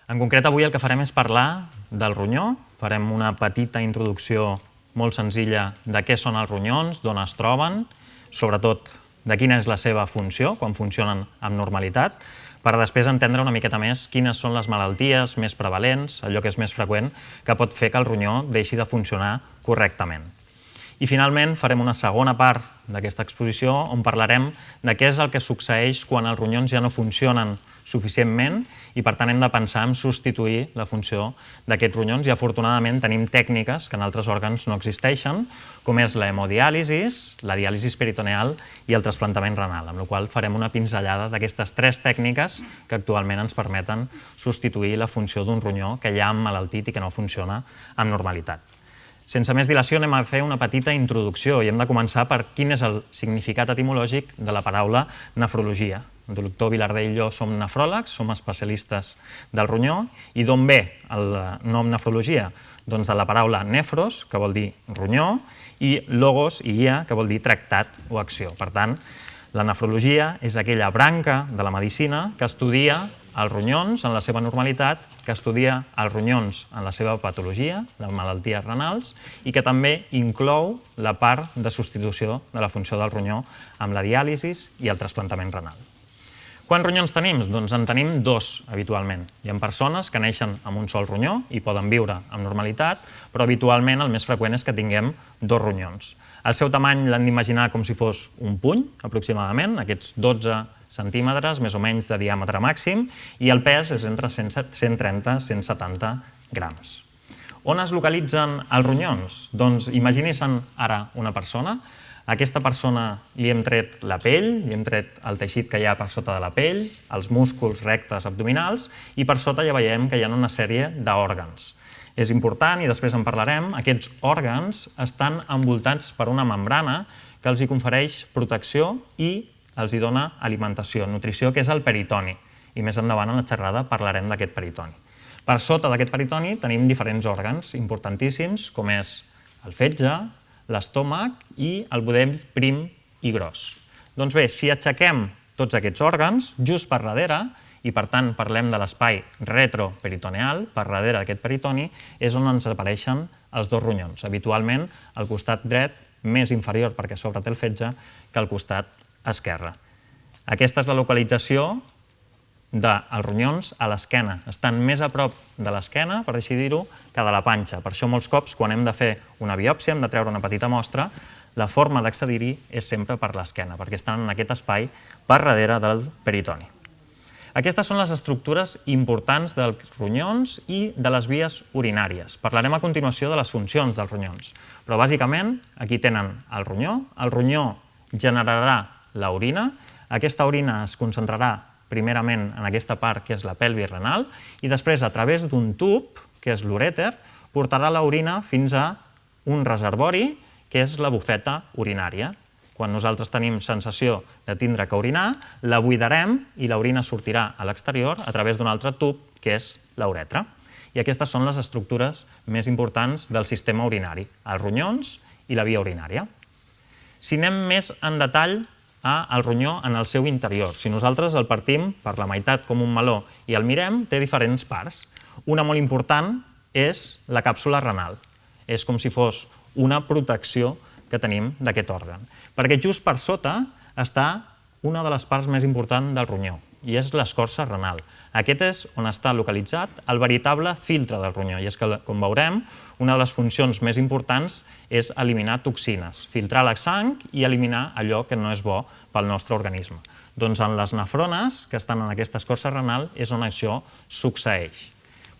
En concret, avui el que farem és parlar del ronyó. Farem una petita introducció molt senzilla de què són els ronyons, d'on es troben, sobretot de quina és la seva funció, quan funcionen amb normalitat, per després entendre una miqueta més quines són les malalties més prevalents, allò que és més freqüent, que pot fer que el ronyó deixi de funcionar correctament. I finalment farem una segona part d'aquesta exposició on parlarem de què és el que succeeix quan els ronyons ja no funcionen suficientment i per tant hem de pensar en substituir la funció d'aquests ronyons i afortunadament tenim tècniques que en altres òrgans no existeixen, com és la hemodiàlisi, la diàlisi peritoneal i el trasplantament renal, amb la qual cosa farem una pinzellada d'aquestes tres tècniques que actualment ens permeten substituir la funció d'un ronyó que ja ha emmalaltit i que no funciona amb normalitat. Sense més dilació anem a fer una petita introducció i hem de començar per quin és el significat etimològic de la paraula nefrologia. El doctor Vilardell i jo som nefròlegs, som especialistes del ronyó i d'on ve el nom nefrologia? Doncs de la paraula nefros, que vol dir ronyó, i logos i ia, que vol dir tractat o acció. Per tant, la nefrologia és aquella branca de la medicina que estudia els ronyons en la seva normalitat, que estudia els ronyons en la seva patologia, les malalties renals, i que també inclou la part de substitució de la funció del ronyó amb la diàlisi i el trasplantament renal. Quants ronyons tenim? Doncs en tenim dos, habitualment. Hi ha persones que neixen amb un sol ronyó i poden viure amb normalitat, però habitualment el més freqüent és que tinguem dos ronyons. El seu tamany l'han d'imaginar com si fos un puny, aproximadament, aquests 12 centímetres, més o menys de diàmetre màxim, i el pes és entre 130 i 170 grams. On es localitzen els ronyons? Doncs imaginin-se'n ara una persona. A aquesta persona li hem tret la pell, li hem tret el teixit que hi ha per sota de la pell, els músculs rectes abdominals, i per sota ja veiem que hi ha una sèrie d'òrgans. És important, i després en parlarem, aquests òrgans estan envoltats per una membrana que els hi confereix protecció i els hi dona alimentació, nutrició, que és el peritoni. I més endavant en la xerrada parlarem d'aquest peritoni. Per sota d'aquest peritoni tenim diferents òrgans importantíssims, com és el fetge, l'estómac i el budell prim i gros. Doncs bé, si aixequem tots aquests òrgans, just per darrere, i per tant parlem de l'espai retroperitoneal, per darrere d'aquest peritoni, és on ens apareixen els dos ronyons. Habitualment, al costat dret, més inferior perquè a sobre té el fetge, que al costat esquerre. Aquesta és la localització dels ronyons a l'esquena. Estan més a prop de l'esquena, per així dir-ho, que de la panxa. Per això molts cops, quan hem de fer una biòpsia, hem de treure una petita mostra, la forma d'accedir-hi és sempre per l'esquena, perquè estan en aquest espai per darrere del peritoni. Aquestes són les estructures importants dels ronyons i de les vies urinàries. Parlarem a continuació de les funcions dels ronyons. Però bàsicament, aquí tenen el ronyó generarà l'orina, aquesta orina es concentrarà primerament en aquesta part que és la pelvis renal i després a través d'un tub, que és l'urèter, portarà l'orina fins a un reservori que és la bufeta urinària. Quan nosaltres tenim sensació de tindre que orinar, la buidarem i l'orina sortirà a l'exterior a través d'un altre tub que és la uretra. I aquestes són les estructures més importants del sistema urinari, els ronyons i la via urinària. Si anem més en detall al ronyó en el seu interior, si nosaltres el partim per la meitat com un meló i el mirem, té diferents parts. Una molt important és la càpsula renal. És com si fos una protecció que tenim d'aquest òrgan. Perquè just per sota està una de les parts més importants del ronyó, i és l'escorça renal. Aquest és on està localitzat el veritable filtre del ronyó, i és que, com veurem, una de les funcions més importants és eliminar toxines, filtrar la sang i eliminar allò que no és bo pel nostre organisme. Doncs en les nefrones, que estan en aquesta escorça renal, és on això succeeix.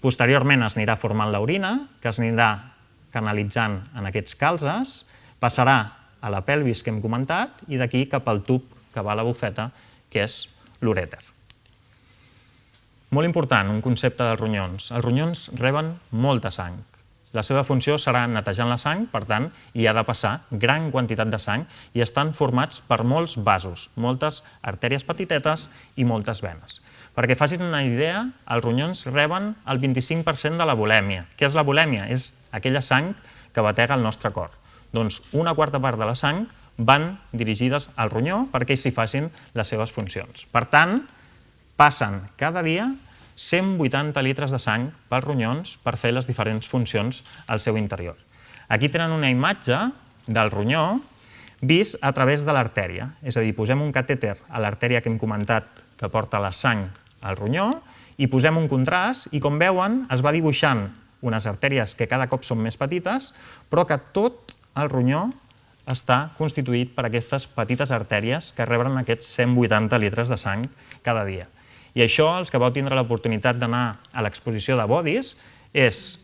Posteriorment es anirà formant l'orina, que es anirà canalitzant en aquests calzes, passarà a la pelvis que hem comentat i d'aquí cap al tub que va a la bufeta, que és l'urèter. Molt important, un concepte dels ronyons. Els ronyons reben molta sang. La seva funció serà netejant la sang, per tant, hi ha de passar gran quantitat de sang i estan formats per molts vasos, moltes artèries petitetes i moltes venes. Perquè facin una idea, els ronyons reben el 25% de la volèmia. Què és la volèmia? És aquella sang que batega el nostre cor. Doncs una quarta part de la sang van dirigides al ronyó perquè s'hi facin les seves funcions. Per tant, passen cada dia 180 litres de sang pels ronyons per fer les diferents funcions al seu interior. Aquí tenen una imatge del ronyó vist a través de l'artèria. És a dir, posem un catèter a l'artèria que hem comentat que porta la sang al ronyó i posem un contrast i, com veuen, es va dibuixant unes artèries que cada cop són més petites, però que tot el ronyó està constituït per aquestes petites artèries que reben aquests 180 litres de sang cada dia. I això, els que vau tindre l'oportunitat d'anar a l'exposició de Bodis, és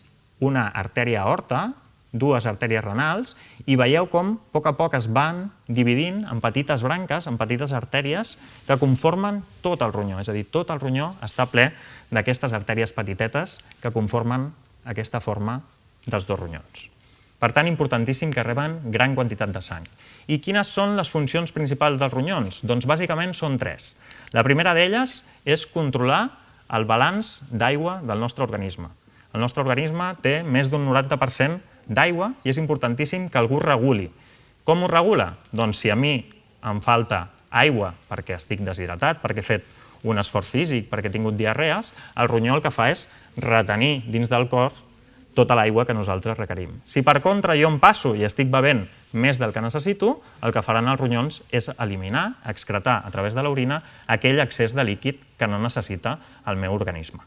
una artèria aorta, dues artèries renals, i veieu com a poc es van dividint en petites branques, en petites artèries que conformen tot el ronyó. És a dir, tot el ronyó està ple d'aquestes artèries petitetes que conformen aquesta forma dels dos ronyons. Per tant, importantíssim que reben gran quantitat de sang. I quines són les funcions principals dels ronyons? Doncs bàsicament són tres. La primera d'elles és controlar el balanç d'aigua del nostre organisme. El nostre organisme té més d'un 90% d'aigua i és importantíssim que algú reguli. Com ho regula? Doncs si a mi em falta aigua perquè estic deshidratat, perquè he fet un esforç físic, perquè he tingut diarrees, el ronyó el que fa és retenir dins del cor tota l'aigua que nosaltres requerim. Si per contra jo em passo i estic bevent més del que necessito, el que faran els ronyons és eliminar, excretar a través de l'orina aquell excés de líquid que no necessita el meu organisme.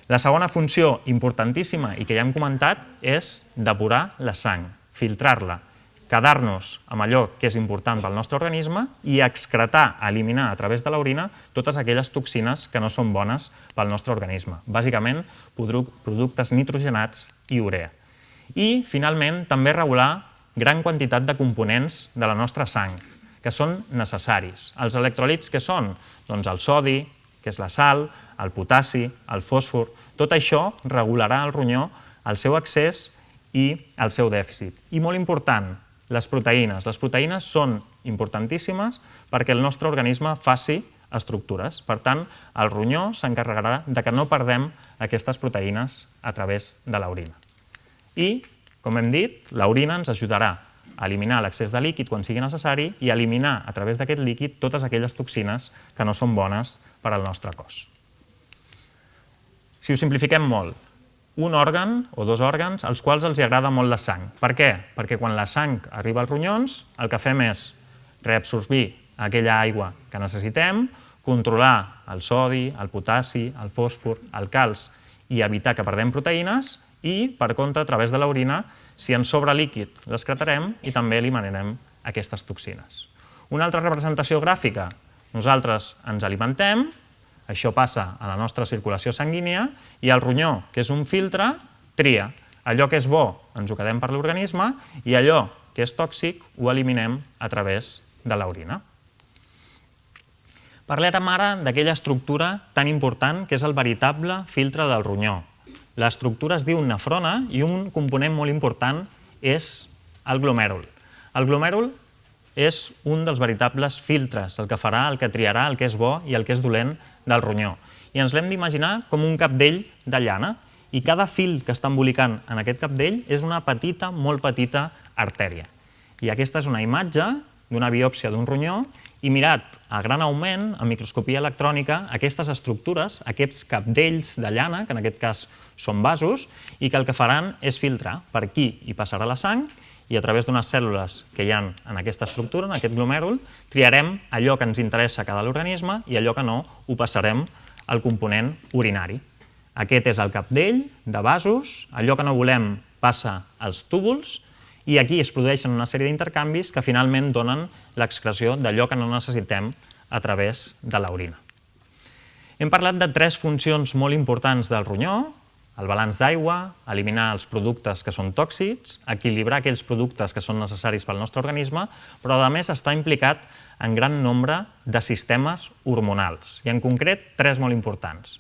La segona funció importantíssima i que ja hem comentat és depurar la sang, filtrar-la, quedar-nos amb allò que és important pel nostre organisme i excretar, eliminar a través de l'orina totes aquelles toxines que no són bones pel nostre organisme. Bàsicament, productes nitrogenats i urea. I, finalment, també regular gran quantitat de components de la nostra sang, que són necessaris. Els electròlits què són? Doncs el sodi, que és la sal, el potassi, el fòsfor. Tot això regularà el ronyó, el seu excés i el seu dèficit. I molt important, les proteïnes. Les proteïnes són importantíssimes perquè el nostre organisme faci estructures. Per tant, el ronyó s'encarregarà de que no perdem aquestes proteïnes a través de l'orina. I, com hem dit, l'orina ens ajudarà a eliminar l'excés de líquid quan sigui necessari i a eliminar a través d'aquest líquid totes aquelles toxines que no són bones per al nostre cos. Si ho simplifiquem molt, un òrgan o dos òrgans als quals els agrada molt la sang. Per què? Perquè quan la sang arriba als ronyons, el que fem és reabsorbir aquella aigua que necessitem, controlar el sodi, el potassi, el fòsfor, el calç i evitar que perdem proteïnes i, per contra, a través de l'orina, si ens sobra líquid, l'excretarem i també eliminarem aquestes toxines. Una altra representació gràfica. Nosaltres ens alimentem, això passa a la nostra circulació sanguínia i el ronyó, que és un filtre, tria. Allò que és bo ens ho quedem per l'organisme i allò que és tòxic ho eliminem a través de l'orina. Parlem ara d'aquella estructura tan important que és el veritable filtre del ronyó. L'estructura es diu nefrona i un component molt important és el glomèrul. El glomèrul és un dels veritables filtres, el que farà, el que triarà el que és bo i el que és dolent del ronyó. I ens l'hem d'imaginar com un capdell de llana i cada fil que està embolicant en aquest capdell és una petita, molt petita artèria. I aquesta és una imatge d'una biòpsia d'un ronyó i mirat a gran augment, en microscopia electrònica, aquestes estructures, aquests capdells de llana, que en aquest cas són vasos, i que el que faran és filtrar. Per aquí hi passarà la sang i a través d'unes cèl·lules que hi ha en aquesta estructura, en aquest glomèrul, triarem allò que ens interessa a cada organisme i allò que no ho passarem al component urinari. Aquest és el capdell de vasos, allò que no volem passa als túbuls i aquí es produeixen una sèrie d'intercanvis que finalment donen l'excreció d'allò que no necessitem a través de l'orina. Hem parlat de tres funcions molt importants del ronyó: el balanç d'aigua, eliminar els productes que són tòxics, equilibrar aquells productes que són necessaris pel nostre organisme, però a més està implicat en gran nombre de sistemes hormonals, i en concret tres molt importants.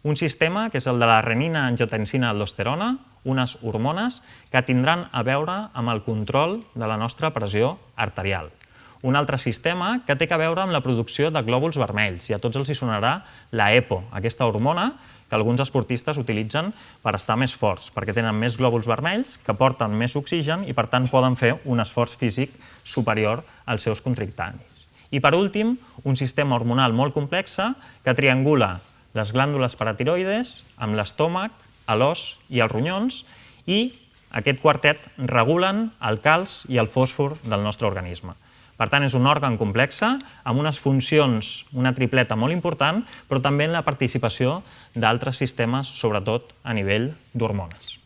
Un sistema que és el de la renina, angiotensina, aldosterona, unes hormones que tindran a veure amb el control de la nostra pressió arterial. Un altre sistema que té a veure amb la producció de glòbuls vermells, i a tots els hi sonarà la EPO, aquesta hormona que alguns esportistes utilitzen per estar més forts, perquè tenen més glòbuls vermells que porten més oxigen i per tant poden fer un esforç físic superior als seus contractanis. I per últim, un sistema hormonal molt complex que triangula les glàndules paratiroides, amb l'estómac, l'os i els ronyons, i aquest quartet regulen el calç i el fòsfor del nostre organisme. Per tant, és un òrgan complex amb unes funcions, una tripleta molt important, però també en la participació d'altres sistemes, sobretot a nivell d'hormones.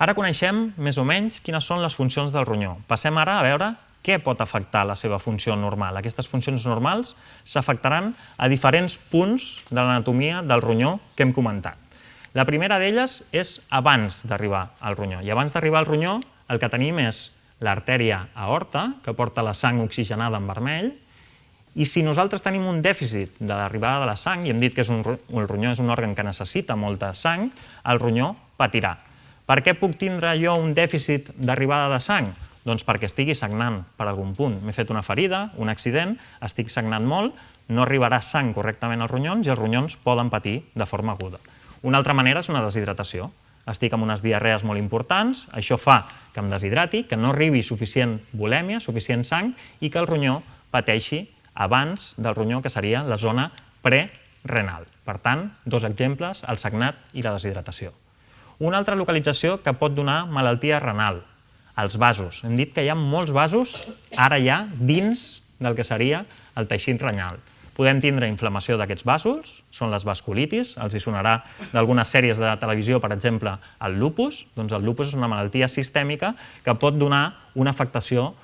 Ara coneixem més o menys quines són les funcions del ronyó. Passem ara a veure què pot afectar la seva funció normal. Aquestes funcions normals s'afectaran a diferents punts de l'anatomia del ronyó que hem comentat. La primera d'elles és abans d'arribar al ronyó. I abans d'arribar al ronyó el que tenim és l'artèria aorta, que porta la sang oxigenada en vermell, i si nosaltres tenim un dèficit de l'arribada de la sang, i hem dit que el ronyó és un òrgan que necessita molta sang, el ronyó patirà. Per què puc tindre jo un dèficit d'arribada de sang? Doncs perquè estigui sagnant per algun punt. M'he fet una ferida, un accident, estic sagnant molt, no arribarà sang correctament als ronyons i els ronyons poden patir de forma aguda. Una altra manera és una deshidratació. Estic amb unes diarrees molt importants, això fa que em deshidrati, que no arribi suficient volèmia, suficient sang, i que el ronyó pateixi abans del ronyó, que seria la zona prerenal. Per tant, dos exemples, el sagnat i la deshidratació. Una altra localització que pot donar malaltia renal, els vasos. Hem dit que hi ha molts vasos, ara ja, dins del que seria el teixit renal. Podem tindre inflamació d'aquests vasos, són les vasculitis, els hi sonarà d'algunes sèries de televisió, per exemple, el lupus. Doncs el lupus és una malaltia sistèmica que pot donar una afectació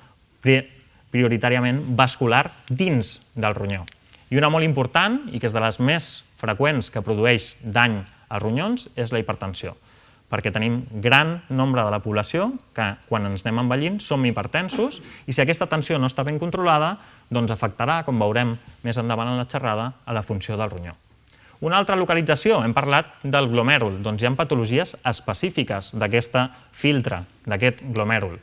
prioritàriament vascular dins del ronyó. I una molt important, i que és de les més freqüents que produeix dany als ronyons, és la hipertensió. Perquè tenim gran nombre de la població que, quan ens anem envellint, som hipertensos, i si aquesta tensió no està ben controlada, doncs afectarà, com veurem més endavant en la xerrada, a la funció del ronyó. Una altra localització, hem parlat del glomèrul, doncs hi ha patologies específiques d'aquest filtre, d'aquest glomèrul.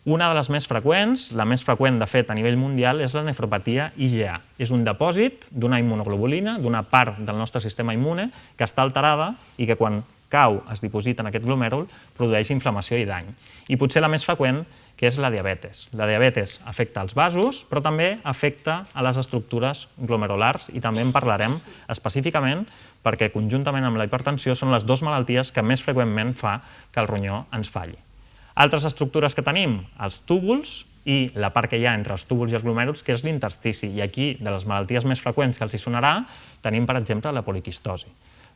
Una de les més freqüents, la més freqüent de fet a nivell mundial, és la nefropatia IgA. És un depòsit d'una immunoglobulina, d'una part del nostre sistema immune, que està alterada i que quan cau, es diposita en aquest glomèrul, produeix inflamació i dany. I potser la més freqüent, que és la diabetes. La diabetes afecta els vasos, però també afecta a les estructures glomerulars, i també en parlarem específicament perquè conjuntament amb la hipertensió són les dues malalties que més freqüentment fa que el ronyó ens falli. Altres estructures que tenim, els túbuls i la part que hi ha entre els túbuls i els glomèruls, que és l'interstici. I aquí, de les malalties més freqüents que els hi sonarà, tenim, per exemple, la poliquistosi.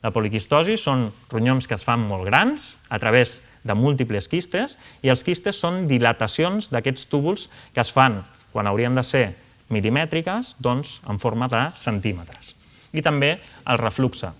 La poliquistosi són ronyons que es fan molt grans a través de múltiples quistes, i els quistes són dilatacions d'aquests túbuls que es fan, quan haurien de ser milimètriques, doncs en forma de centímetres. I també el refluxe.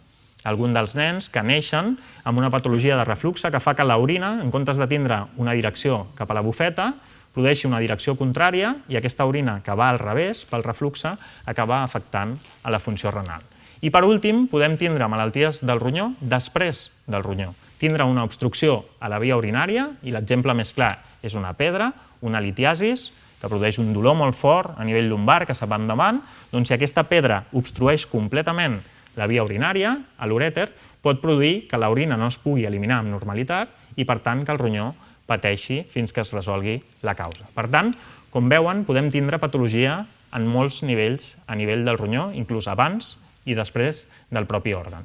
Alguns dels nens que neixen amb una patologia de refluxe que fa que l'orina, en comptes de tindre una direcció cap a la bufeta, produeixi una direcció contrària, i aquesta orina que va al revés, pel refluxe, acaba afectant a la funció renal. I per últim, podem tindre malalties del ronyó després del ronyó. Tindre una obstrucció a la via urinària, i l'exemple més clar és una pedra, una litiasis, que produeix un dolor molt fort a nivell lumbar, que se'n va endavant. Doncs si aquesta pedra obstrueix completament la via urinària, a l'urèter, pot produir que l'orina no es pugui eliminar amb normalitat i, per tant, que el ronyó pateixi fins que es resolgui la causa. Per tant, com veuen, podem tindre patologia en molts nivells a nivell del ronyó, inclús abans i després del propi òrgan.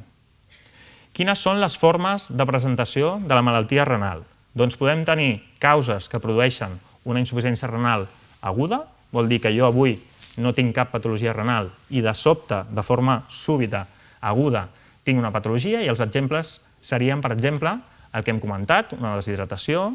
Quines són les formes de presentació de la malaltia renal? Doncs podem tenir causes que produeixen una insuficiència renal aguda, vol dir que jo avui no tinc cap patologia renal i de sobte, de forma súbita, aguda, tinc una patologia, i els exemples serien, per exemple, el que hem comentat, una deshidratació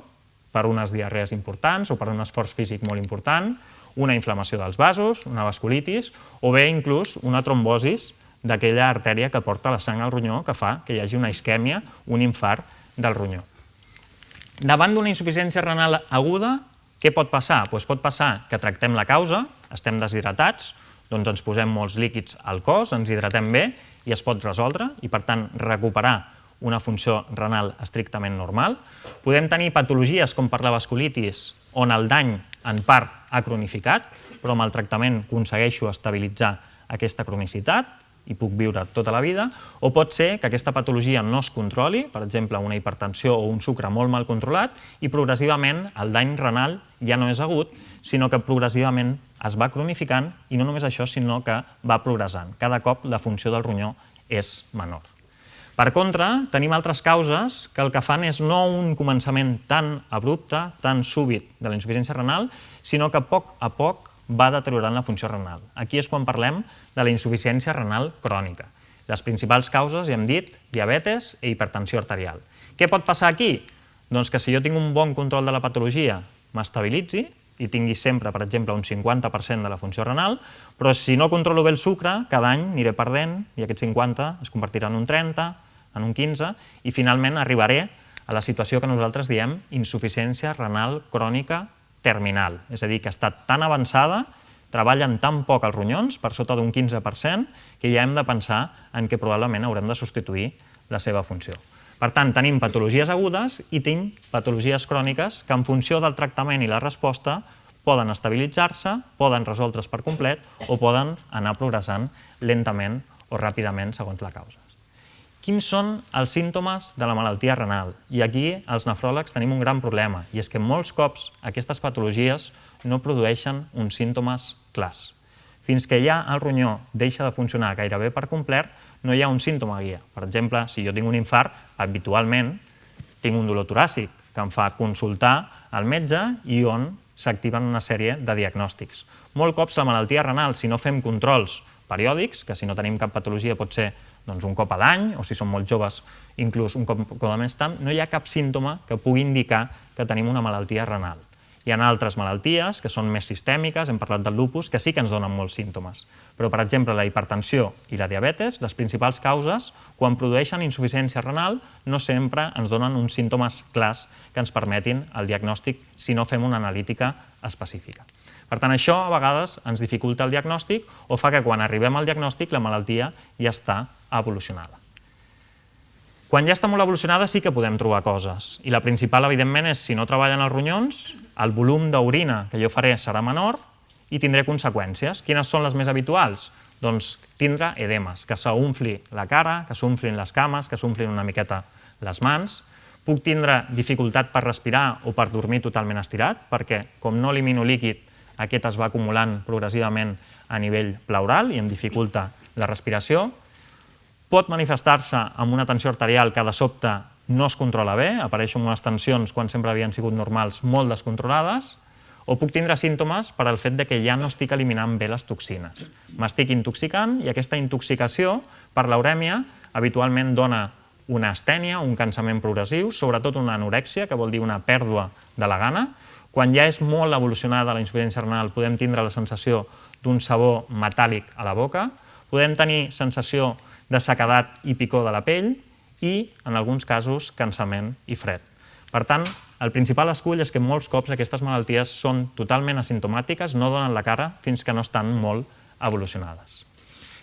per unes diarrees importants o per un esforç físic molt important, una inflamació dels vasos, una vasculitis, o bé inclús una trombosis d'aquella artèria que porta la sang al ronyó, que fa que hi hagi una isquèmia, un infart del ronyó. Davant d'una insuficiència renal aguda, què pot passar? Doncs pot passar que tractem la causa, estem deshidratats, doncs ens posem molts líquids al cos, ens hidratem bé i es pot resoldre i, per tant, recuperar una funció renal estrictament normal. Podem tenir patologies com per la vasculitis, on el dany en part ha cronificat, però amb el tractament aconsegueixo estabilitzar aquesta cronicitat i puc viure tota la vida, o pot ser que aquesta patologia no es controli, per exemple, una hipertensió o un sucre molt mal controlat, i progressivament el dany renal ja no és agut, sinó que progressivament es va cronificant, i no només això, sinó que va progressant. Cada cop la funció del ronyó és menor. Per contra, tenim altres causes que el que fan és no un començament tan abrupte, tan súbit de la insuficiència renal, sinó que a poc va deteriorant la funció renal. Aquí és quan parlem de la insuficiència renal crònica. Les principals causes, ja hem dit, diabetes i hipertensió arterial. Què pot passar aquí? Doncs que si jo tinc un bon control de la patologia, m'estabilitzi i tingui sempre, per exemple, un 50% de la funció renal, però si no controlo bé el sucre, cada any aniré perdent i aquest 50 es convertirà en un 30, en un 15, i finalment arribaré a la situació que nosaltres diem insuficiència renal crònica terminal. És a dir, que ha estat tan avançada, treballen tan poc els ronyons, per sota d'un 15%, que ja hem de pensar en què probablement haurem de substituir la seva funció. Per tant, tenim patologies agudes i tenim patologies cròniques que en funció del tractament i la resposta poden estabilitzar-se, poden resoldre's per complet o poden anar progressant lentament o ràpidament segons la causa. Quins són els símptomes de la malaltia renal? I aquí els nefròlegs tenim un gran problema, i és que molts cops aquestes patologies no produeixen uns símptomes clars. Fins que ja el ronyó deixa de funcionar gairebé per complet, no hi ha un símptoma guia. Per exemple, si jo tinc un infart, habitualment tinc un dolor toràcic que em fa consultar al metge i on s'activen una sèrie de diagnòstics. Molt cops la malaltia renal, si no fem controls periòdics, que si no tenim cap patologia pot ser un cop a l'any, o si som molt joves, inclús un cop de més tant, no hi ha cap símptoma que pugui indicar que tenim una malaltia renal. Hi ha altres malalties que són més sistèmiques, hem parlat del lupus, que sí que ens donen molts símptomes. Però, per exemple, la hipertensió i la diabetes, les principals causes, quan produeixen insuficiència renal, no sempre ens donen uns símptomes clars que ens permetin el diagnòstic si no fem una analítica específica. Per tant, això a vegades ens dificulta el diagnòstic o fa que quan arribem al diagnòstic la malaltia ja està evolucionada. Quan ja està molt evolucionada sí que podem trobar coses. I la principal, evidentment, és si no treballen els ronyons, el volum d'orina que jo faré serà menor i tindré conseqüències. Quines són les més habituals? Doncs tindre edemes, que s'unfli la cara, que s'unflin les cames, que s'unflin una miqueta les mans. Puc tindre dificultat per respirar o per dormir totalment estirat, perquè com no elimino líquid, aquest es va acumulant progressivament a nivell pleural i em dificulta la respiració. Pot manifestar-se amb una tensió arterial que de sobte no es controla bé, apareixen unes tensions quan sempre havien sigut normals molt descontrolades, o puc tindre símptomes per al fet que ja no estic eliminant bé les toxines. M'estic intoxicant i aquesta intoxicació per l'urèmia habitualment dona una astènia, un cansament progressiu, sobretot una anorèxia, que vol dir una pèrdua de la gana. Quan ja és molt evolucionada la insuficiència renal podem tindre la sensació d'un sabor metàl·lic a la boca, podem tenir sensació de sequedat i picor de la pell i, en alguns casos, cansament i fred. Per tant, el principal escull és que molts cops aquestes malalties són totalment asimptomàtiques, no donen la cara fins que no estan molt evolucionades.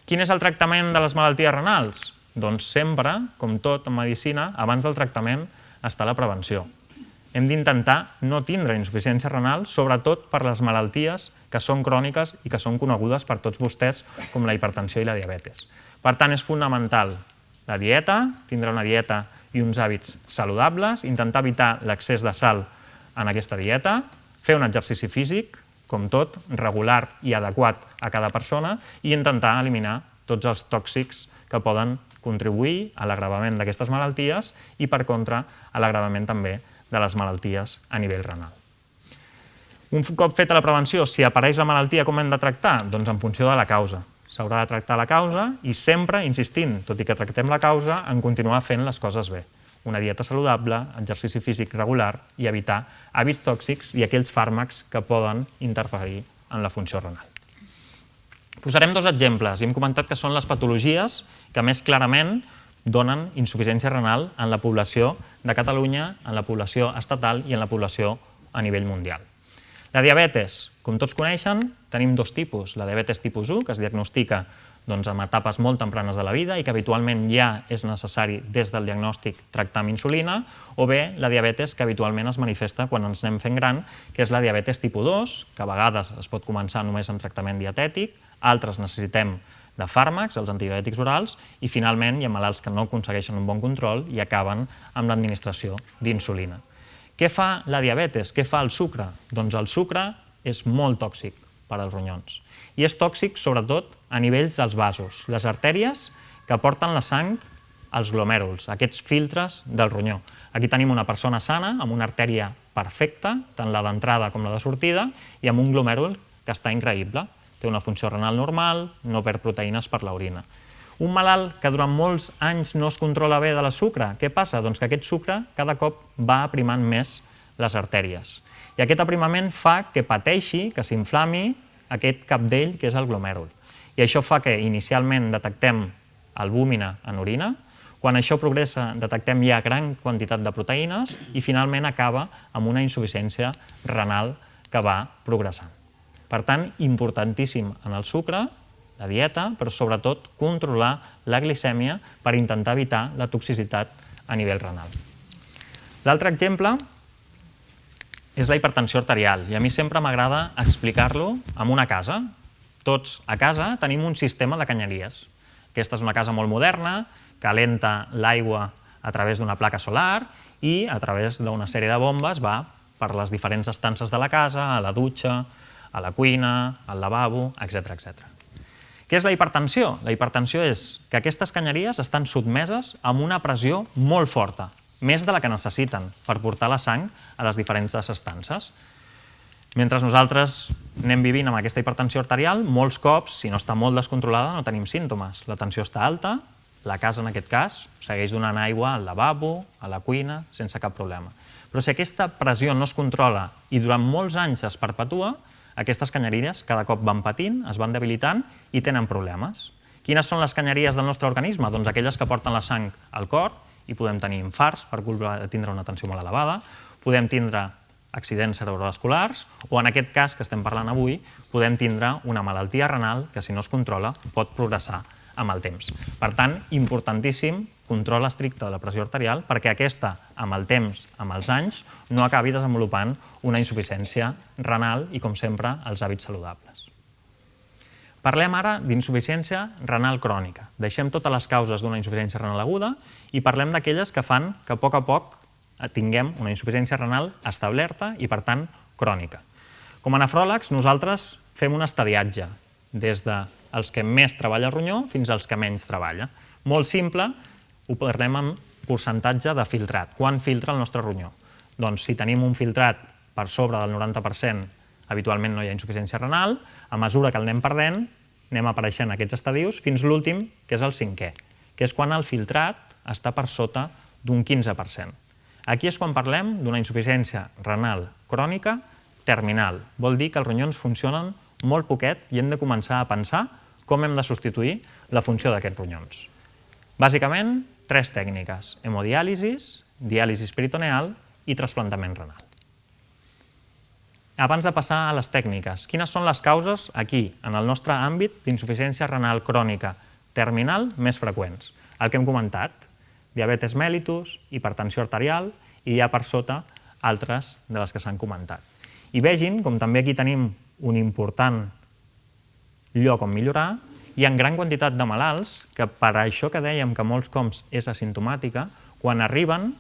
Quin és el tractament de les malalties renals? Doncs sempre, com tot en medicina, abans del tractament està la prevenció. Hem d'intentar no tindre insuficiència renal, sobretot per les malalties que són cròniques i que són conegudes per tots vostès, com la hipertensió i la diabetes. Per tant, és fonamental la dieta, tindre una dieta i uns hàbits saludables, intentar evitar l'excés de sal en aquesta dieta, fer un exercici físic, com tot, regular i adequat a cada persona, i intentar eliminar tots els tòxics que poden contribuir a l'agravament d'aquestes malalties i, per contra, a l'agravament també de les malalties a nivell renal. Un cop feta la prevenció, si apareix la malaltia, com hem de tractar? Doncs en funció de la causa. S'haurà de tractar la causa i sempre insistint, tot i que tractem la causa, en continuar fent les coses bé. Una dieta saludable, exercici físic regular i evitar hàbits tòxics i aquells fàrmacs que poden interferir en la funció renal. Posarem dos exemples. Hem comentat que són les patologies que més clarament donen insuficiència renal en la població de Catalunya, en la població estatal i en la població a nivell mundial. La diabetes, com tots coneixen, tenim dos tipus. La diabetes tipus 1, que es diagnostica en etapes molt tempranes de la vida i que habitualment ja és necessari des del diagnòstic tractar amb insulina, o bé la diabetes que habitualment es manifesta quan ens anem fent gran, que és la diabetes tipus 2, que a vegades es pot començar només amb tractament dietètic, altres necessitem de fàrmacs, els antidiabètics orals, i finalment hi ha malalts que no aconsegueixen un bon control i acaben amb l'administració d'insulina. Què fa la diabetes? Què fa el sucre? Doncs el sucre és molt tòxic per als ronyons. I és tòxic sobretot a nivells dels vasos. Les artèries que porten la sang als glomèruls, aquests filtres del ronyó. Aquí tenim una persona sana, amb una artèria perfecta, tant la d'entrada com la de sortida, i amb un glomèrul que està increïble. Té una funció renal normal, no perd proteïnes per l'orina. Un malalt que durant molts anys no es controla bé de la sucre, què passa? Doncs que aquest sucre cada cop va aprimant més les artèries. I aquest aprimament fa que pateixi, que s'inflami aquest capdell que és el glomèrul. I això fa que inicialment detectem albúmina en orina, quan això progressa detectem ja gran quantitat de proteïnes i finalment acaba amb una insuficiència renal que va progressant. Per tant, importantíssim en el sucre, la dieta, però sobretot controlar la glicèmia per intentar evitar la toxicitat a nivell renal. L'altre exemple és la hipertensió arterial, i a mi sempre m'agrada explicar-lo en una casa. Tots a casa tenim un sistema de canyeries. Aquesta és una casa molt moderna, calenta l'aigua a través d'una placa solar i a través d'una sèrie de bombes va per les diferents estances de la casa, a la dutxa, a la cuina, al lavabo, etc. Què és la hipertensió? La hipertensió és que aquestes canyeries estan sotmeses a una pressió molt forta, més de la que necessiten per portar la sang a les diferents estances. Mentre nosaltres anem vivint amb aquesta hipertensió arterial, molts cops, si no està molt descontrolada, no tenim símptomes. La tensió està alta, la casa, en aquest cas, segueix donant aigua al lavabo, a la cuina, sense cap problema. Però si aquesta pressió no es controla i durant molts anys es perpetua, aquestes canyeries cada cop van patint, es van debilitant i tenen problemes. Quines són les canyeries del nostre organisme? Doncs aquelles que porten la sang al cor i podem tenir infarts per culpa de tindre una tensió molt elevada, podem tindre accidents cerebrovasculars o, en aquest cas que estem parlant avui, podem tindre una malaltia renal que, si no es controla, pot progressar amb el temps. Per tant, importantíssim control estricte de la pressió arterial perquè aquesta, amb el temps, amb els anys, no acabi desenvolupant una insuficiència renal i, com sempre, els hàbits saludables. Parlem ara d'insuficiència renal crònica. Deixem totes les causes d'una insuficiència renal aguda i parlem d'aquelles que fan que a poc tinguem una insuficiència renal establerta i, per tant, crònica. Com a nefròlegs, nosaltres fem un estadiatge des dels que més treballa el ronyó fins als que menys treballa. Molt simple, ho parlem en percentatge de filtrat. Quan filtra el nostre ronyó? Doncs si tenim un filtrat per sobre del 90%, habitualment no hi ha insuficiència renal. A mesura que el anem perdent, anem apareixent aquests estadius fins l'últim, que és el 5è, que és quan el filtrat està per sota d'un 15%. Aquí és quan parlem d'una insuficiència renal crònica terminal. Vol dir que els ronyons funcionen molt poquet i hem de començar a pensar com hem de substituir la funció d'aquests ronyons. Bàsicament, 3 tècniques: hemodiàlisi, diàlisi peritoneal i trasplantament renal. Abans de passar a les tècniques, quines són les causes aquí, en el nostre àmbit d'insuficiència renal crònica terminal més freqüents? El que hem comentat: diabetes mellitus, hipertensió arterial i ja per sota altres de les que s'han comentat. I vegin com també aquí tenim un important lloc on millorar. Hi ha gran quantitat de malalts que, per això que dèiem que molts cops és asimptomàtica, quan arriben,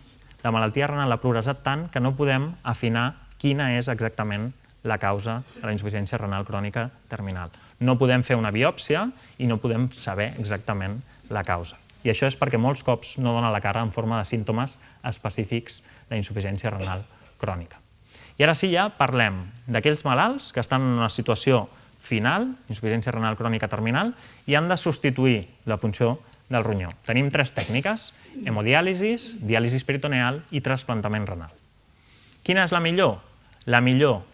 la malaltia renal ha progressat tant que no podem afinar quina és exactament la causa de la insuficiència renal crònica terminal. No podem fer una biòpsia i no podem saber exactament la causa. I això és perquè molts cops no dona la cara en forma de símptomes específics d'insuficiència renal crònica. I ara sí, ja parlem d'aquells malalts que estan en una situació final, insuficiència renal crònica terminal, i han de substituir la funció del ronyó. Tenim 3 tècniques: hemodiàlisi, diàlisi peritoneal i trasplantament renal. Quina és la millor? La millor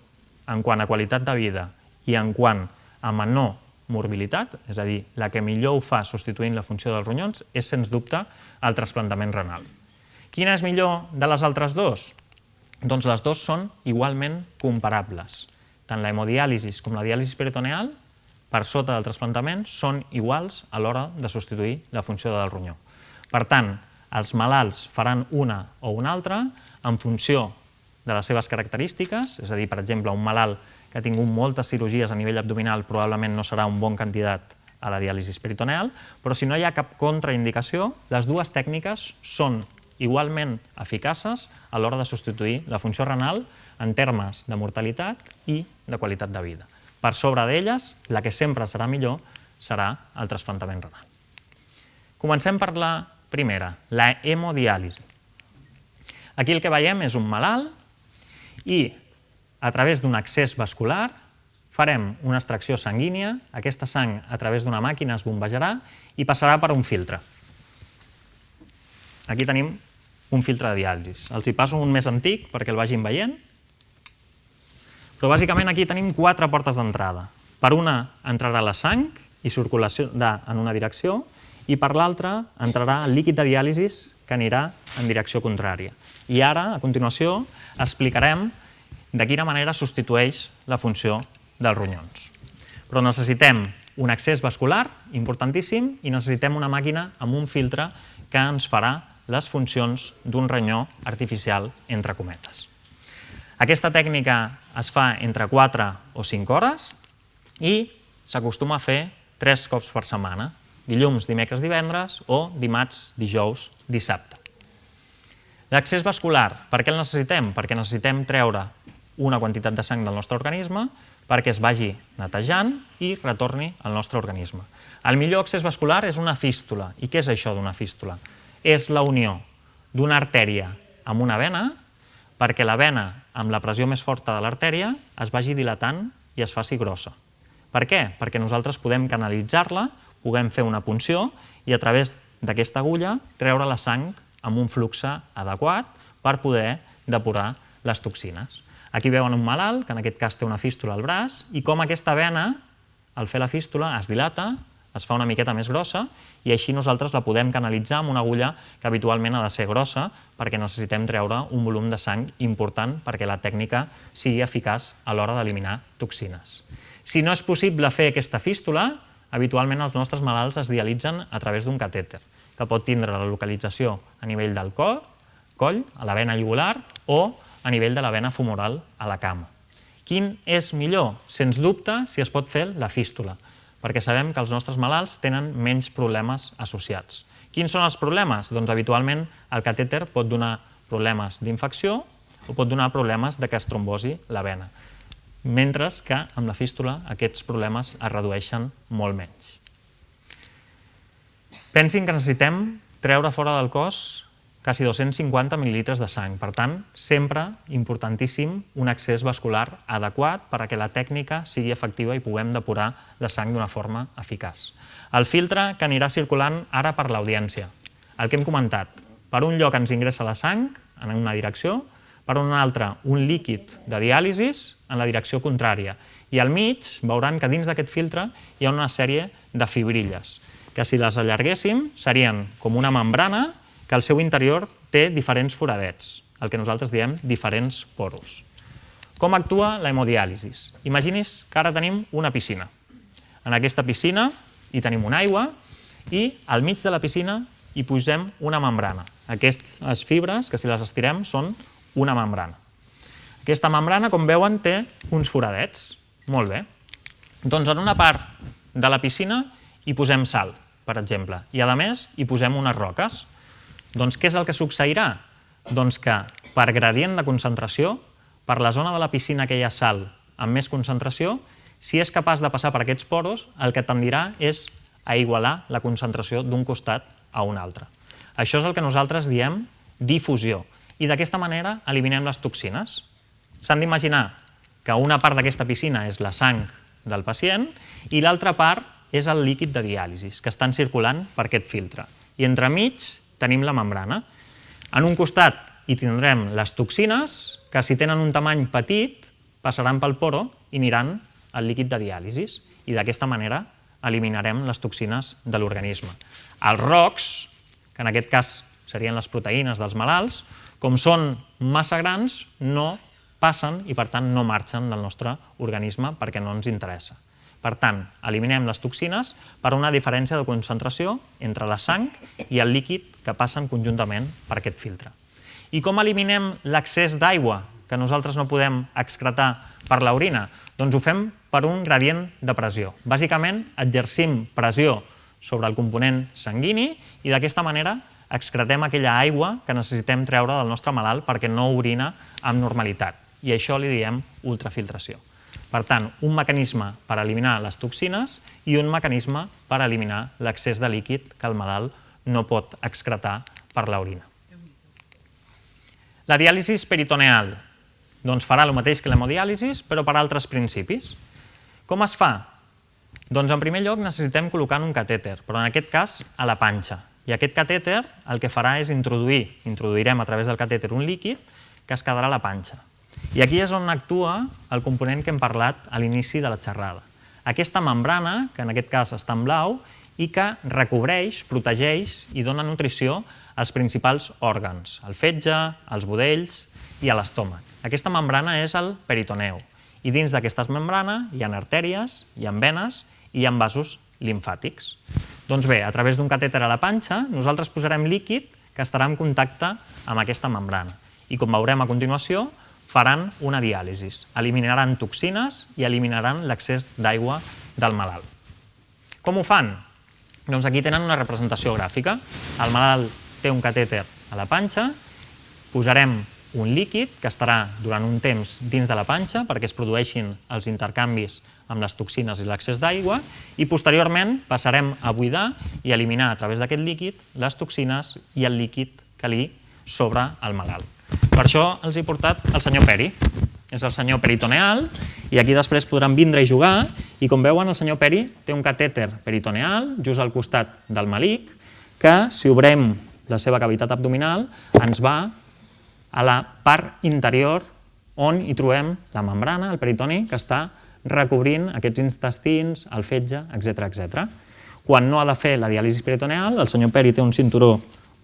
en quant a qualitat de vida i en quant a menor morbilitat, és a dir, la que millor ho fa substituint la funció dels ronyons, és, sens dubte, el trasplantament renal. Quina és millor de les altres dues? Doncs les dues són igualment comparables. Tant la hemodiàlisi com la diàlisi peritoneal, per sota del trasplantament, són iguals a l'hora de substituir la funció del ronyó. Per tant, els malalts faran una o una altra en funció de les seves característiques, és a dir, per exemple, un malalt que ha tingut moltes cirurgies a nivell abdominal probablement no serà un bon candidat a la diàlisi peritoneal, però si no hi ha cap contraindicació, les dues tècniques són igualment eficaces a l'hora de substituir la funció renal en termes de mortalitat i de qualitat de vida. Per sobre d'elles, la que sempre serà millor serà el trasplantament renal. Comencem per la primera, la hemodiàlisi. Aquí el que veiem és un malalt i a través d'un accés vascular farem una extracció sanguínia, aquesta sang a través d'una màquina es bombejarà i passarà per un filtre. Aquí tenim un filtre de diàlisi. Els hi passo un més antic perquè el vagin veient. Però bàsicament aquí tenim 4 portes d'entrada. Per una entrarà la sang i circulació en una direcció i per l'altra entrarà el líquid de diàlisi que anirà en direcció contrària. I ara, a continuació, explicarem de quina manera substitueix la funció dels ronyons. Però necessitem un accés vascular importantíssim i necessitem una màquina amb un filtre que ens farà les funcions d'un ronyó artificial entre cometes. Aquesta tècnica es fa entre 4 o 5 hores i s'acostuma a fer 3 cops per setmana, dilluns, dimecres, divendres o dimarts, dijous, dissabte. L'accés vascular, per què el necessitem? Perquè necessitem treure una quantitat de sang del nostre organisme perquè es vagi netejant i retorni al nostre organisme. El millor accés vascular és una fístula. I què és això d'una fístula? És la unió d'una artèria amb una vena perquè la vena, amb la pressió més forta de l'artèria, es vagi dilatant i es faci grossa. Per què? Perquè nosaltres podem canalitzar-la, puguem fer una punció i a través d'aquesta agulla treure la sang amb un flux adequat per poder depurar les toxines. Aquí veuen un malalt, que en aquest cas té una fístula al braç, i com aquesta vena, al fer la fístula, es dilata, es fa una miqueta més grossa, i així nosaltres la podem canalitzar amb una agulla que habitualment ha de ser grossa, perquè necessitem treure un volum de sang important perquè la tècnica sigui eficaç a l'hora d'eliminar toxines. Si no és possible fer aquesta fístula, habitualment els nostres malalts es dialitzen a través d'un catèter, que pot tindre la localització a nivell del coll, a la vena jugular, o a nivell de la vena femoral a la cama. Quin és millor? Sens dubte, si es pot fer la fístula, perquè sabem que els nostres malalts tenen menys problemes associats. Quins són els problemes? Doncs habitualment el catèter pot donar problemes d'infecció o pot donar problemes de que es trombosi la vena, mentre que amb la fístula aquests problemes es redueixen molt menys. Pensin que necessitem treure fora del cos quasi 250 mil·lilitres de sang. Per tant, sempre importantíssim un accés vascular adequat perquè la tècnica sigui efectiva i puguem depurar la sang d'una forma eficaç. El filtre que anirà circulant ara per l'audiència. El que hem comentat, per un lloc ens ingressa la sang en una direcció, per una altra un líquid de diàlisi en la direcció contrària. I al mig veuran que dins d'aquest filtre hi ha una sèrie de fibrilles, que si les allarguéssim serien com una membrana que al seu interior té diferents foradets, el que nosaltres diem diferents poros. Com actua la hemodiàlisi? Imagini's que ara tenim una piscina. En aquesta piscina hi tenim una aigua i al mig de la piscina hi posem una membrana. Aquestes fibres, que si les estirem, són una membrana. Aquesta membrana, com veuen, té uns foradets. Molt bé. Doncs en una part de la piscina hi posem sal, per exemple, i a més hi posem unes roques. Doncs què és el que succeirà? Doncs que per gradient de concentració, per la zona de la piscina que hi ha sal amb més concentració, si és capaç de passar per aquests poros, el que tendirà és a igualar la concentració d'un costat a un altre. Això és el que nosaltres diem difusió. I d'aquesta manera eliminem les toxines. S'han d'imaginar que una part d'aquesta piscina és la sang del pacient i l'altra part és el líquid de diàlisi, que estan circulant per aquest filtre. I entremig tenim la membrana. En un costat hi tindrem les toxines, que si tenen un tamany petit passaran pel poro i aniran al líquid de diàlisi. I d'aquesta manera eliminarem les toxines de l'organisme. Els ROCs, que en aquest cas serien les proteïnes dels malalts, com són massa grans, no passen i per tant no marxen del nostre organisme perquè no ens interessa. Per tant, eliminem les toxines per una diferència de concentració entre la sang i el líquid que passen conjuntament per aquest filtre. I com eliminem l'excés d'aigua que nosaltres no podem excretar per l'orina? Doncs ho fem per un gradient de pressió. Bàsicament, exercim pressió sobre el component sanguini i d'aquesta manera excretem aquella aigua que necessitem treure del nostre malalt perquè no orina amb normalitat. I això li diem ultrafiltració. Per tant, un mecanisme per eliminar les toxines i un mecanisme per eliminar l'excés de líquid que el malalt no pot excretar per l'orina. La diàlisi peritoneal farà el mateix que l'hemodiàlisi, però per altres principis. Com es fa? Doncs en primer lloc necessitem col·locar un catèter, però en aquest cas a la panxa. I aquest catèter el que farà és introduirem a través del catèter un líquid que es quedarà a la panxa. I aquí és on actua el component que hem parlat a l'inici de la xerrada. Aquesta membrana, que en aquest cas està en blau, i que recobreix, protegeix i dona nutrició als principals òrgans, al fetge, als budells i a l'estómac. Aquesta membrana és el peritoneu. I dins d'aquesta membrana hi ha artèries, hi ha venes i hi ha vasos limfàtics. Doncs bé, a través d'un catèter a la panxa, nosaltres posarem líquid que estarà en contacte amb aquesta membrana. I com veurem a continuació, faran una diàlisi. Eliminaran toxines i eliminaran l'excés d'aigua del malalt. Com ho fan? Doncs aquí tenen una representació gràfica. El malalt té un catèter a la panxa, posarem un líquid que estarà durant un temps dins de la panxa perquè es produeixin els intercanvis amb les toxines i l'excés d'aigua i posteriorment passarem a buidar i eliminar a través d'aquest líquid les toxines i el líquid que li sobra al malalt. Per això els he portat el senyor Peri. És el senyor peritoneal i aquí després podran vindre i jugar i com veuen el senyor Peri té un catèter peritoneal just al costat del malic que si obrem la seva cavitat abdominal ens va a la part interior on hi trobem la membrana, el peritoni, que està recobrint aquests intestins, el fetge, etc. Quan no ha de fer la diàlisi peritoneal, el senyor Peri té un cinturó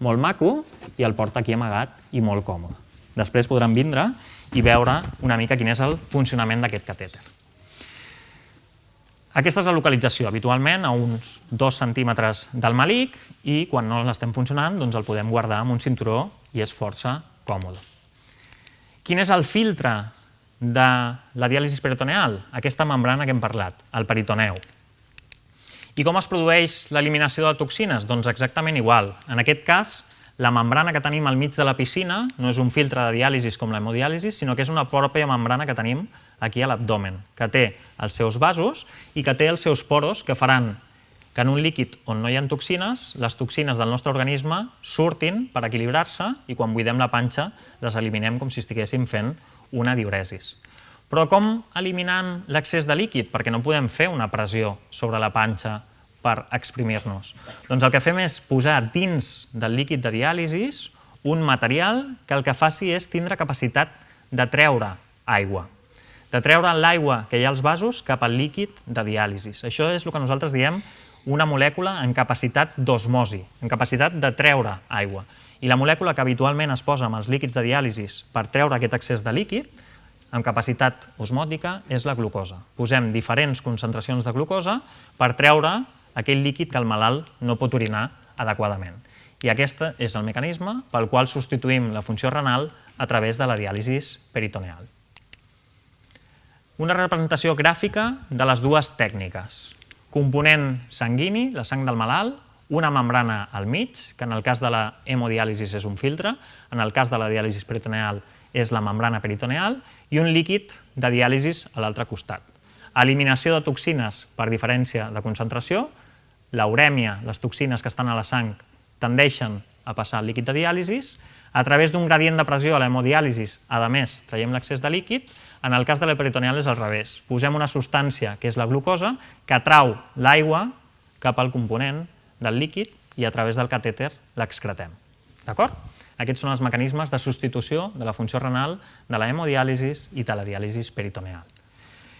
molt maco i el porta aquí amagat i molt còmode. Després podran vindre i veure una mica quin és el funcionament d'aquest catèter. Aquesta és la localització, habitualment a uns 2 centímetres del malic i quan no l'estem funcionant doncs el podem guardar en un cinturó i és força còmode. Quin és el filtre de la diàlisi peritoneal? Aquesta membrana que hem parlat, el peritoneu. I com es produeix l'eliminació de toxines? Doncs exactament igual. En aquest cas, la membrana que tenim al mig de la piscina no és un filtre de diàlisi com l'hemodiàlisi, sinó que és una pròpia membrana que tenim aquí a l'abdomen, que té els seus vasos i que té els seus poros que faran que en un líquid on no hi ha toxines, les toxines del nostre organisme surtin per equilibrar-se i quan buidem la panxa les eliminem com si estiguéssim fent una diuresis. Però com eliminant l'excés de líquid? Perquè no podem fer una pressió sobre la panxa per exprimir-nos. Doncs el que fem és posar dins del líquid de diàlisi un material que el que faci és tindre capacitat de treure aigua. De treure l'aigua que hi ha als vasos cap al líquid de diàlisi. Això és el que nosaltres diem una molècula en capacitat d'osmosi, en capacitat de treure aigua. I la molècula que habitualment es posa amb els líquids de diàlisi per treure aquest excés de líquid, amb capacitat osmòtica, és la glucosa. Posem diferents concentracions de glucosa per treure aquell líquid que el malalt no pot orinar adequadament. I aquest és el mecanisme pel qual substituïm la funció renal a través de la diàlisi peritoneal. Una representació gràfica de les dues tècniques. Component sanguini, la sang del malalt, una membrana al mig, que en el cas de la hemodiàlisi és un filtre, en el cas de la diàlisi peritoneal és la membrana peritoneal, i un líquid de diàlisi a l'altre costat. Eliminació de toxines per diferència de concentració, l'urèmia, les toxines que estan a la sang, tendeixen a passar al líquid de diàlisi, a través d'un gradient de pressió a l'hemodiàlisi, a més, traiem l'excés de líquid, en el cas de la peritoneal és al revés. Posem una substància, que és la glucosa, que atrau l'aigua cap al component del líquid i a través del catèter l'excretem. D'acord? Aquests són els mecanismes de substitució de la funció renal de la hemodiàlisi i de la diàlisi peritoneal.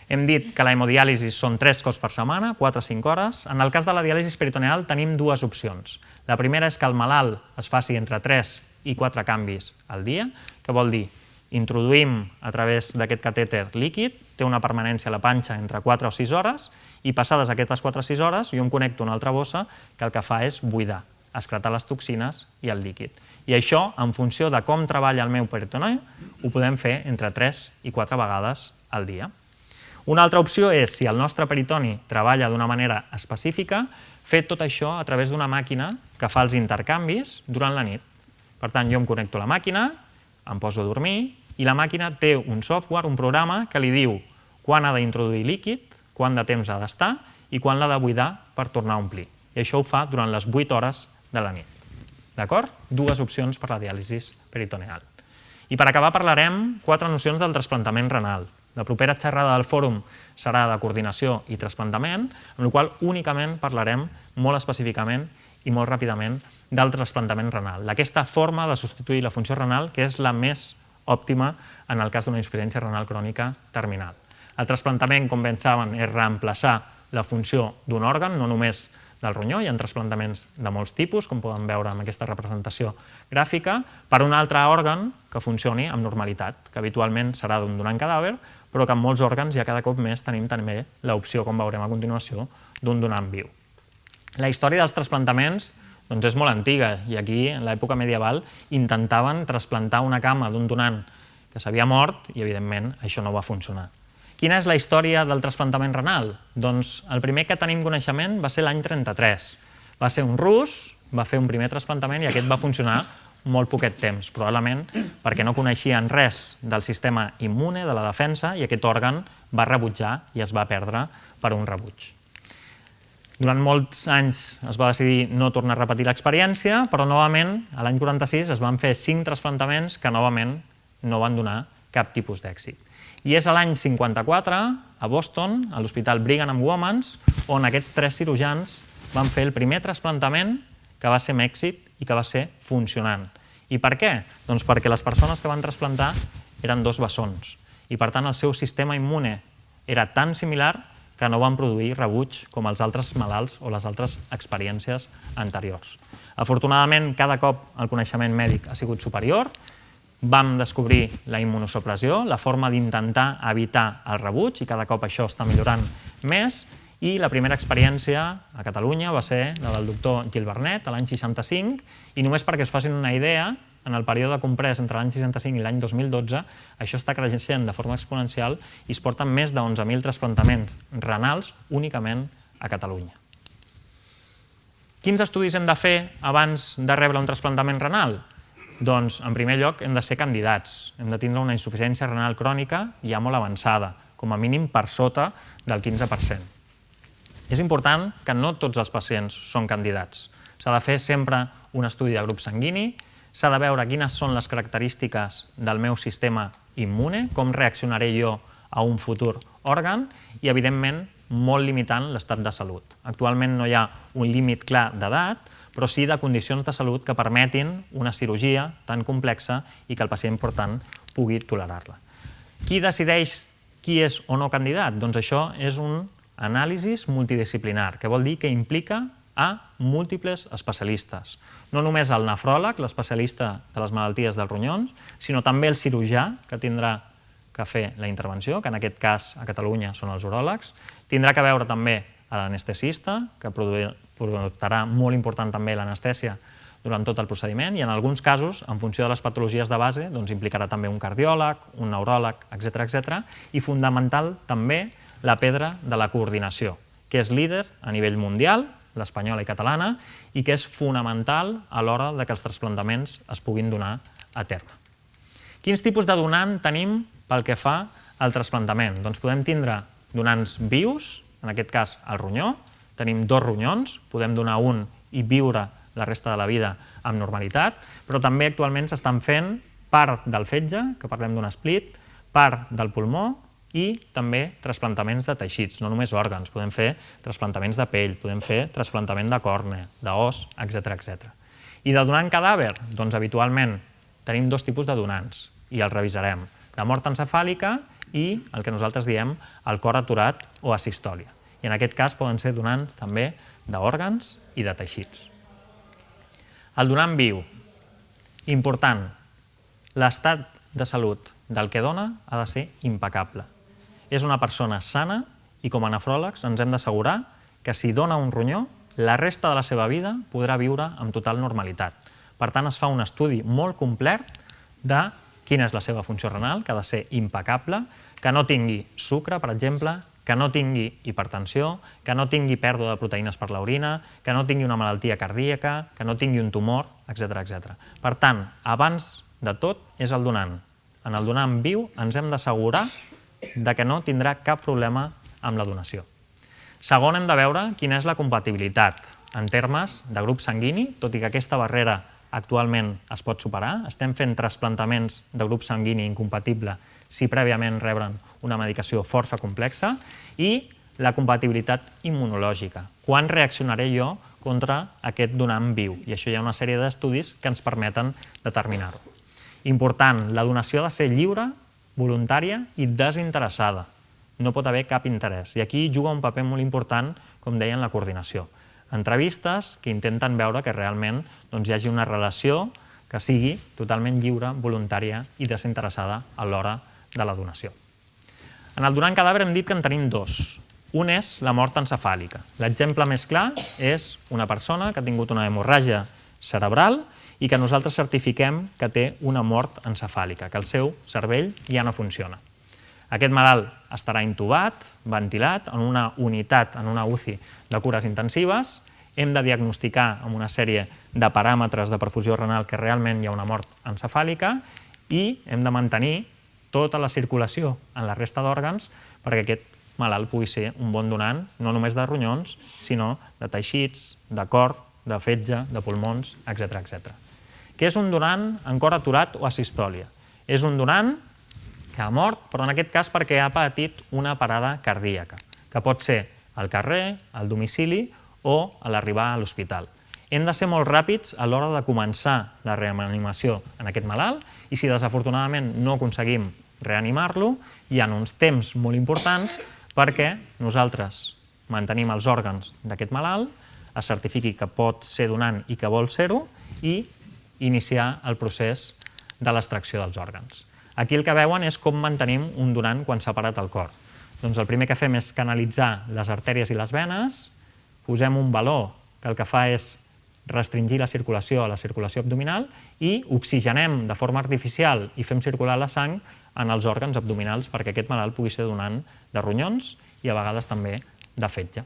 Hem dit que la hemodiàlisi són 3 cops per setmana, 4 a 5 hores. En el cas de la diàlisi peritoneal tenim dues opcions. La primera és que el malalt es faci entre 3 i 4 canvis al dia, que vol dir introduïm a través d'aquest catèter líquid, té una permanència a la panxa entre 4 o 6 hores i passades aquestes 4 o 6 hores jo em connecto a una altra bossa que el que fa és buidar, excretar les toxines i el líquid. I això, en funció de com treballa el meu peritoneu, ho podem fer entre 3 i 4 vegades al dia. Una altra opció és, si el nostre peritoni treballa d'una manera específica, fer tot això a través d'una màquina que fa els intercanvis durant la nit. Per tant, jo em connecto a la màquina, em poso a dormir i la màquina té un software, un programa que li diu quan ha d'introduir líquid, quant de temps ha d'estar i quan l'ha de buidar per tornar a omplir. I això ho fa durant les 8 hores de la nit. D'acord? Dues opcions per la diàlisi peritoneal. I per acabar parlarem 4 nocions del trasplantament renal. La propera xerrada del fòrum serà de coordinació i trasplantament, en la qual únicament parlarem molt específicament i molt ràpidament del trasplantament renal, d'aquesta forma de substituir la funció renal que és la més òptima en el cas d'una insuficiència renal crònica terminal. El trasplantament, com ben saben, és reemplaçar la funció d'un òrgan, no només del ronyó, hi ha trasplantaments de molts tipus, com poden veure en aquesta representació gràfica, per un altre òrgan que funcioni amb normalitat, que habitualment serà d'un donant cadàver, però que en molts òrgans ja cada cop més tenim també l'opció, com veurem a continuació, d'un donant viu. La història dels trasplantaments és molt antiga i aquí, en l'època medieval, intentaven trasplantar una cama d'un donant que s'havia mort i, evidentment, això no va funcionar. Quina és la història del trasplantament renal? Doncs el primer que tenim coneixement va ser l'any 33. Va ser un rus, va fer un primer trasplantament i aquest va funcionar molt poquet temps, probablement perquè no coneixien res del sistema immune, de la defensa, i aquest òrgan va rebutjar i es va perdre per un rebuig. Durant molts anys es va decidir no tornar a repetir l'experiència, però novament, a l'any 46, es van fer 5 trasplantaments que novament no van donar cap tipus d'èxit. I és a l'any 54, a Boston, a l'Hospital Brigham and Women's, on aquests 3 cirurgians van fer el primer trasplantament que va ser amb èxit i que va ser funcionant. I per què? Doncs perquè les persones que van trasplantar eren 2 bessons i, per tant, el seu sistema immune era tan similar que no van produir rebuig com els altres malalts o les altres experiències anteriors. Afortunadament, cada cop el coneixement mèdic ha sigut superior. Vam descobrir la immunosupressió, la forma d'intentar evitar el rebuig, i cada cop això està millorant més. I la primera experiència a Catalunya va ser la del doctor Gil Vernet, l'any 65, i només perquè es facin una idea, en el període comprès entre l'any 65 i l'any 2012, això està creixent de forma exponencial i es porten més de 11.000 trasplantaments renals únicament a Catalunya. Quins estudis hem de fer abans de rebre un trasplantament renal? Doncs, en primer lloc, hem de ser candidats. Hem de tindre una insuficiència renal crònica ja molt avançada, com a mínim per sota del 15%. És important que no tots els pacients són candidats. S'ha de fer sempre un estudi de grup sanguini, s'ha de veure quines són les característiques del meu sistema immune, com reaccionaré jo a un futur òrgan i, evidentment, molt limitant l'estat de salut. Actualment no hi ha un límit clar d'edat, però sí de condicions de salut que permetin una cirurgia tan complexa i que el pacient, per tant, pugui tolerar-la. Qui decideix qui és o no candidat? Doncs això és un anàlisi multidisciplinar, que vol dir que implica a múltiples especialistes. No només el nefròleg, l'especialista de les malalties dels ronyons, sinó també el cirurgià, que tindrà que fer la intervenció, que en aquest cas a Catalunya són els uròlegs. Tindrà que veure també a l'anestesista, que portarà molt important també l'anestèsia durant tot el procediment, i en alguns casos, en funció de les patologies de base, implicarà també un cardiòleg, un neuròleg, etc. I fonamental també la pedra de la coordinació, que és líder a nivell mundial, l'espanyola i catalana, i que és fonamental a l'hora que els trasplantaments es puguin donar a terme. Quins tipus de donant tenim pel que fa al trasplantament? Doncs podem tindre donants vius, en aquest cas el ronyó, tenim 2 ronyons, podem donar un i viure la resta de la vida amb normalitat, però també actualment s'estan fent part del fetge, que parlem d'un split, part del pulmó i també trasplantaments de teixits, no només òrgans, podem fer trasplantaments de pell, podem fer trasplantament de còrnea, d'os, etc. I de donant cadàver? Doncs habitualment tenim 2 tipus de donants i els revisarem, la mort encefàlica i el que nosaltres diem el cor aturat o asistòlia. I en aquest cas poden ser donants també d'òrgans i de teixits. El donant viu. Important. L'estat de salut del que dona ha de ser impecable. És una persona sana i com a nefròlegs ens hem d'assegurar que si dona un ronyó, la resta de la seva vida podrà viure amb total normalitat. Per tant, es fa un estudi molt complet de quina és la seva funció renal, que ha de ser impecable, que no tingui sucre, per exemple, que no tingui hipertensió, que no tingui pèrdua de proteïnes per l'orina, que no tingui una malaltia cardíaca, que no tingui un tumor, etc. Per tant, abans de tot és el donant. En el donant viu ens hem d'assegurar que no tindrà cap problema amb la donació. Segon, hem de veure quina és la compatibilitat en termes de grup sanguini, tot i que aquesta barrera actualment es pot superar. Estem fent trasplantaments de grup sanguini incompatible si prèviament rebren una medicació força complexa, i la compatibilitat immunològica. Quan reaccionaré jo contra aquest donant viu? I això hi ha una sèrie d'estudis que ens permeten determinar-ho. Important, la donació ha de ser lliure, voluntària i desinteressada. No pot haver cap interès. I aquí juga un paper molt important, com deia, en la coordinació. Entrevistes que intenten veure que realment hi hagi una relació que sigui totalment lliure, voluntària i desinteressada a l'hora de la donació. En el donant cadàver hem dit que en tenim dos. Un és la mort encefàlica. L'exemple més clar és una persona que ha tingut una hemorràgia cerebral i que nosaltres certifiquem que té una mort encefàlica, que el seu cervell ja no funciona. Aquest malalt estarà intubat, ventilat, en una unitat, en una UCI de cures intensives. Hem de diagnosticar amb una sèrie de paràmetres de perfusió renal que realment hi ha una mort encefàlica i hem de mantenir tota la circulació en la resta d'òrgans perquè aquest malalt pugui ser un bon donant, no només de ronyons, sinó de teixits, de cor, de fetge, de pulmons, etc. Què és un donant en cor aturat o asistòlia? És un donant que ha mort, però en aquest cas perquè ha patit una parada cardíaca, que pot ser al carrer, al domicili o a l'arribar a l'hospital. Hem de ser molt ràpids a l'hora de començar la reanimació en aquest malalt i si desafortunadament no aconseguim reanimar-lo, hi ha uns temps molt importants perquè nosaltres mantenim els òrgans d'aquest malalt, es certifiqui que pot ser donant i que vol ser-ho i iniciar el procés de l'extracció dels òrgans. Aquí el que veuen és com mantenim un donant quan s'ha parat el cor. Doncs el primer que fem és canalitzar les artèries i les venes, posem un baló que el que fa és restringir la circulació a la circulació abdominal i oxigenem de forma artificial i fem circular la sang en els òrgans abdominals perquè aquest malalt pugui ser donant de ronyons i a vegades també de fetge.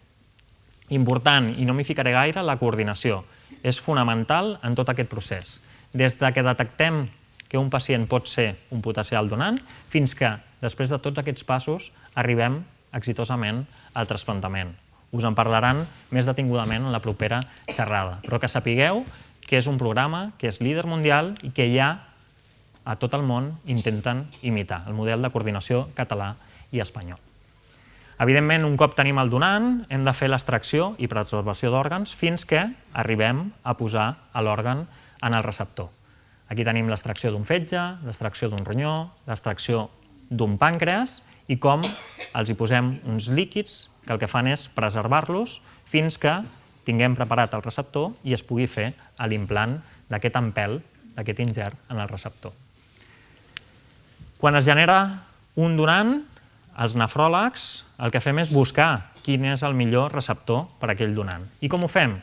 Important, i no m'hi ficaré gaire, la coordinació. És fonamental en tot aquest procés. Des que detectem que un pacient pot ser un potencial donant fins que, després de tots aquests passos, arribem exitosament al trasplantament. Us en parlaran més detingudament en la propera xerrada, però que sapigueu que és un programa que és líder mundial i que ja a tot el món intenten imitar el model de coordinació català i espanyol. Evidentment, un cop tenim el donant, hem de fer l'extracció i preservació d'òrgans fins que arribem a posar l'òrgan en el receptor. Aquí tenim l'extracció d'un fetge, l'extracció d'un ronyó, l'extracció d'un pàncreas i com els hi posem uns líquids que el que fan és preservar-los fins que tinguem preparat el receptor i es pugui fer l'implant d'aquest empelt, d'aquest ingert en el receptor. Quan es genera un donant, els nefròlegs el que fem és buscar quin és el millor receptor per a aquell donant. I com ho fem?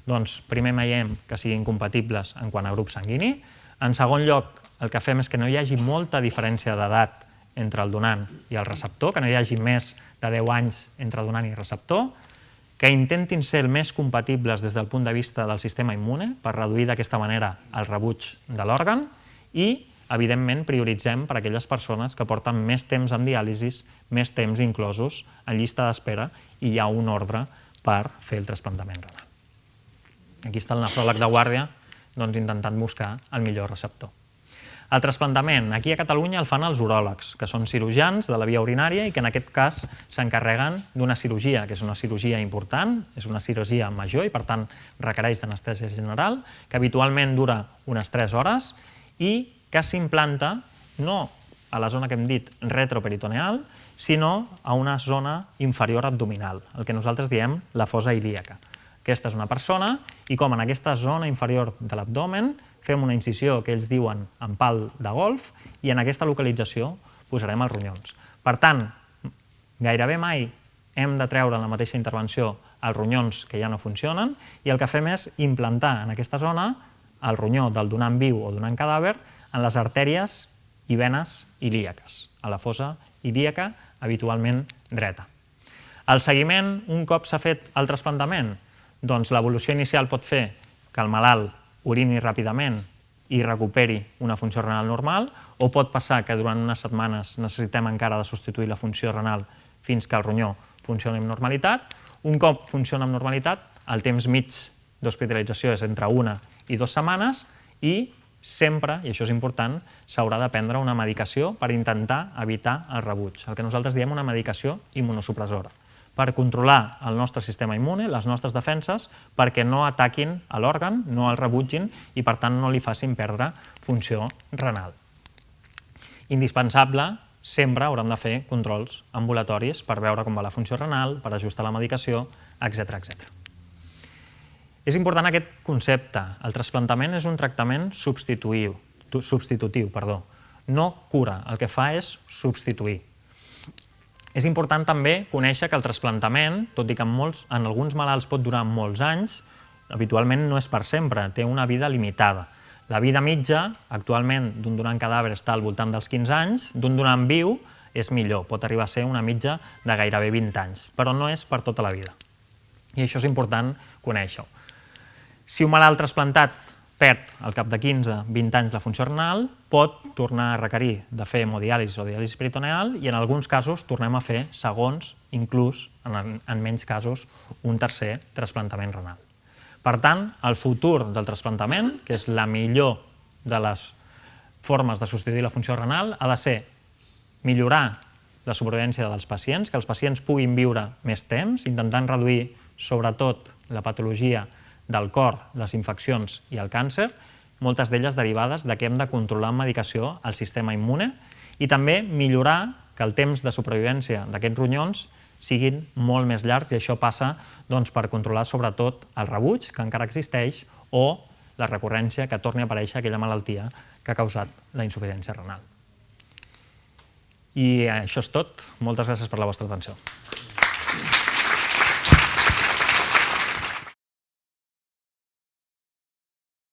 Doncs primer veiem que siguin compatibles en quant a grup sanguini. En segon lloc, el que fem és que no hi hagi molta diferència d'edat entre el donant i el receptor, que no hi hagi més de 10 anys entre donant i receptor, que intentin ser el més compatibles des del punt de vista del sistema immune per reduir d'aquesta manera el rebuig de l'òrgan i, evidentment, prioritzem per a aquelles persones que porten més temps en diàlisis, més temps inclosos en llista d'espera i hi ha un ordre per fer el trasplantament renal. Aquí està el nefròleg de guàrdia intentant buscar el millor receptor. El trasplantament, aquí a Catalunya el fan els uròlegs, que són cirurgians de la via urinària i que en aquest cas s'encarreguen d'una cirurgia, que és una cirurgia important, és una cirurgia major i per tant requereix d'anestèsia general, que habitualment dura unes 3 hores i que s'implanta no a la zona que hem dit retroperitoneal, sinó a una zona inferior abdominal, el que nosaltres diem la fosa ilíaca. Aquesta és una persona i com en aquesta zona inferior de l'abdomen fem una incisió que ells diuen en pal de golf i en aquesta localització posarem els ronyons. Per tant, gairebé mai hem de treure en la mateixa intervenció els ronyons que ja no funcionen i el que fem és implantar en aquesta zona el ronyó del donant viu o donant cadàver en les artèries i venes ilíaques, a la fosa ilíaca habitualment dreta. El seguiment, un cop s'ha fet el trasplantament, doncs l'evolució inicial pot fer que el malalt urini ràpidament i recuperi una funció renal normal o pot passar que durant unes setmanes necessitem encara de substituir la funció renal fins que el ronyó funcioni amb normalitat. Un cop funciona amb normalitat, el temps mig d'hospitalització és entre 1 i 2 setmanes i sempre, i això és important, s'haurà de prendre una medicació per intentar evitar el rebuig, el que nosaltres diem una medicació immunosupressora, per controlar el nostre sistema immune, les nostres defenses, perquè no ataquin a l'òrgan, no el rebutgin i, per tant, no li facin perdre funció renal. Indispensable, sempre haurem de fer controls ambulatoris per veure com va la funció renal, per ajustar la medicació, etc. És important aquest concepte. El trasplantament és un tractament substitutiu. No cura, el que fa és substituir. És important també conèixer que el trasplantament, tot i que en alguns malalts pot durar molts anys, habitualment no és per sempre, té una vida limitada. La vida mitja, actualment, d'un donant cadàver està al voltant dels 15 anys, d'un donant viu és millor, pot arribar a ser una mitja de gairebé 20 anys, però no és per tota la vida. I això és important conèixer-ho. Si un malalt trasplantat perd al cap de 15-20 anys la funció renal, pot tornar a requerir de fer hemodiàlisi o diàlisi peritoneal i en alguns casos tornem a fer segons, inclús en menys casos, un tercer trasplantament renal. Per tant, el futur del trasplantament, que és la millor de les formes de substituir la funció renal, ha de ser millorar la supervivència dels pacients, que els pacients puguin viure més temps, intentant reduir sobretot la patologia del cor, les infeccions i el càncer, moltes d'elles derivades de que hem de controlar amb medicació el sistema immune i també millorar que el temps de supervivència d'aquests ronyons siguin molt més llargs i això passa per controlar sobretot el rebuig, que encara existeix, o la recurrència, que torni a aparèixer aquella malaltia que ha causat la insuficiència renal. I això és tot. Moltes gràcies per la vostra atenció.